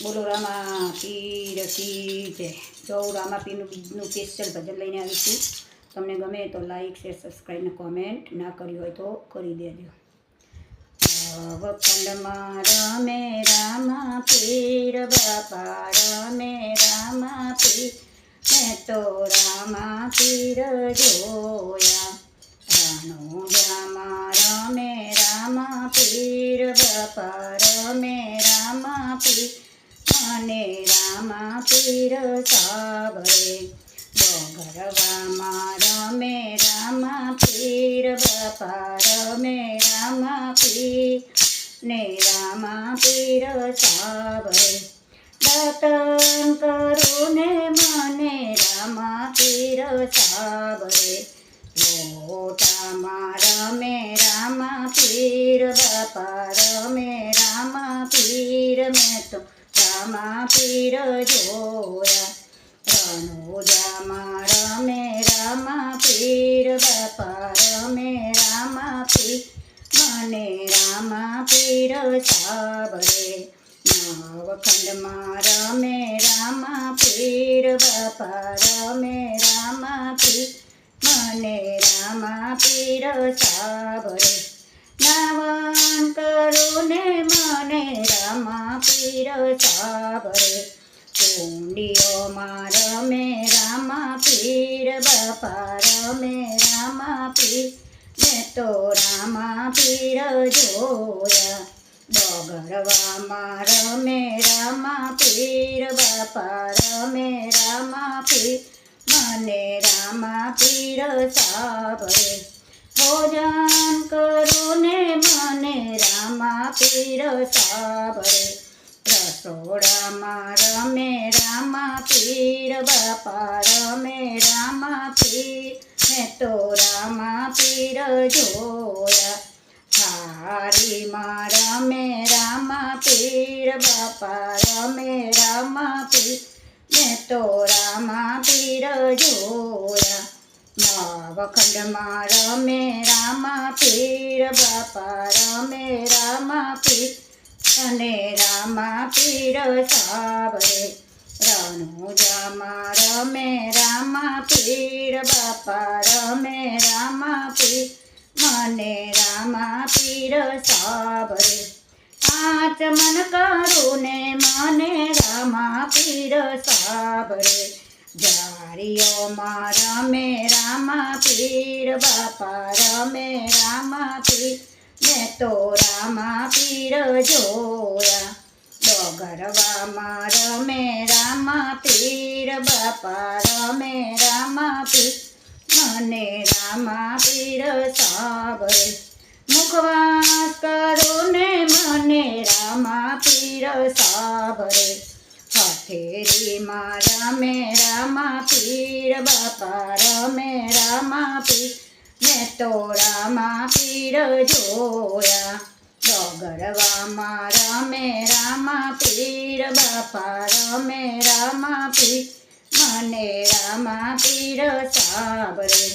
બોલો રામા પીર કી જય। જો રામા પીરનું બીજનું સ્પેશિયલ ભજન લઈને આવીશું। તમને ગમે તો લાઈક શેર સબસ્ક્રાઈબ ને કોમેન્ટ ના કરી હોય તો કરી દેજો। વખંડમાં રમે રામા પીર બાપા રમે રામા પીર મેં તો રામા પીર જોયા। રણુજામાં રમે રામા પીર બાપા રમે રામા પીર મને રામા પીર સાબરે। ડોંગરવામાં રમે રામા પીર બાપા રમે રામા પીર ને રામા પીર સાબરે। દાતન કરું ને મને રામા પીર સાબરે। લોટામાં રમે રામા પીર બાપા રમે રામા પીર મેં તો રામા પીર જોયા। રણુજામાં રમે રામા પીર બાપા રમે રામા પીર મને રામા પીર સાબરે। નવખંડમાં રમે રામા પીર બાપા રમે રામા પીર મને રામા પીર સાબરે। નાવન કરું ને મને રામા પીર સાબરે। કુંડીઓમાં રમે રામા પીર બાપા રમે રામા પીર મેં તો રામા પીર જોયા। ડોગરવામાં રમે રામા પીર બાપા રમે રામા પીર મને રામા પીર સાબરે। ભોજન કરું ને મને રામા પીર સાબરે। રસોડામાં રમે રામા પીર બાપા રમે રામા પીર મેં તો રામા પીર જોયા। થાળીમાં રમે રામા પીર બાપા રમે રામા પીર મેં તો રામા પીર જોયા। નવખંડમાં રમે રામા પીર બાપા રમે રામા પીર અને રામા પીર સાબરે। રણુજામાં રમે રામા પીર બાપા રમે રામા પીર મને રામા પીર સાબરે। આચમન કરું ને મને રામા પીર સાબરે। જાળીઓમાં રમે રામા પીર બાપા રમે રામા પીર મેં તો રામા પીર જોયા। ડોગરવામાં રમે રામા પીર બાપા રમે રામા પીર મને રામા પીર સાબરે। મુખવાસ કરું ને મને રામા પીર સાબરે। હથેળીમાં રમે રામા પીર બાપા રમે રામા પીર મેં તો રામા પીર જોયા। ડોગરવામાં રમે રામા પીર બાપા રમે રામા પીર મને રામા પીર સાબરે।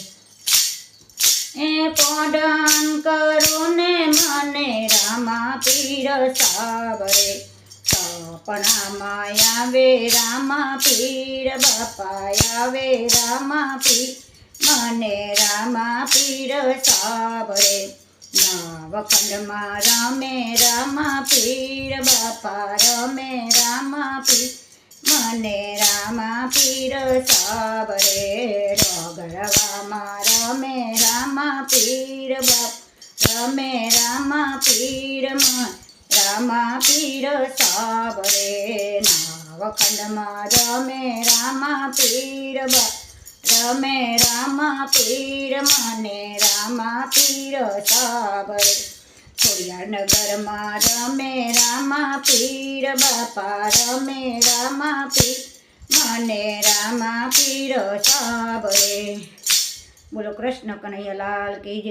એ પોડન કરું ને મને રામા પીર સાબરે। સપનામાં આવે રામા પીર બાપા આવે રામા પીર મને રામા પીર સાબરે। નવખંડમાં રમે રામા પીર બાપા રમે રામા પીર મને રામા પીર સાબરે। ડોગરવામાં રમે રામા પીર બાપા રમે રામા પીર રામા પીર સાબરે। નવખંડમાં રમે રામા પીર બાપા રમે રામા પીર મને રામા પીર સાબરે। ખોડિયારનગરમાં રમે રામા પીર બાપા રમે રામા પીર મને રામા પીર સાબરે। બોલો કૃષ્ણ કનૈયા લાલ કી જય।